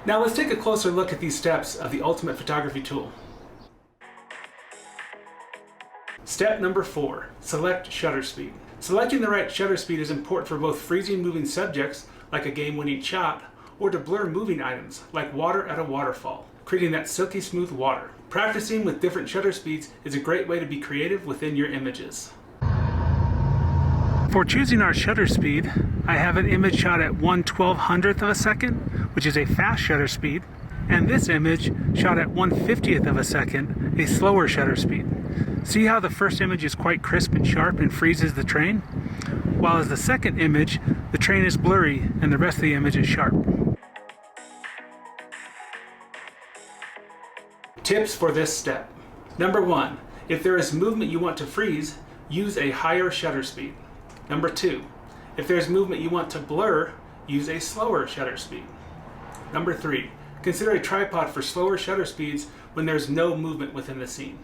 Now let's take a closer look at these steps of the Ultimate Photography tool. Step number 4, select shutter speed. Selecting the right shutter speed is important for both freezing moving subjects, like a game-winning shot, or to blur moving items, like water at a waterfall, creating that silky smooth water. Practicing with different shutter speeds is a great way to be creative within your images. For choosing our shutter speed, I have an image shot at 1/1200th of a second, which is a fast shutter speed, and this image shot at 1/50th of a second, a slower shutter speed. See how the first image is quite crisp and sharp and freezes the train? While as the second image, the train is blurry and the rest of the image is sharp. Tips for this step. Number 1, if there is movement you want to freeze, use a higher shutter speed. Number 2, if there is movement you want to blur, use a slower shutter speed. Number 3, consider a tripod for slower shutter speeds when there's no movement within the scene.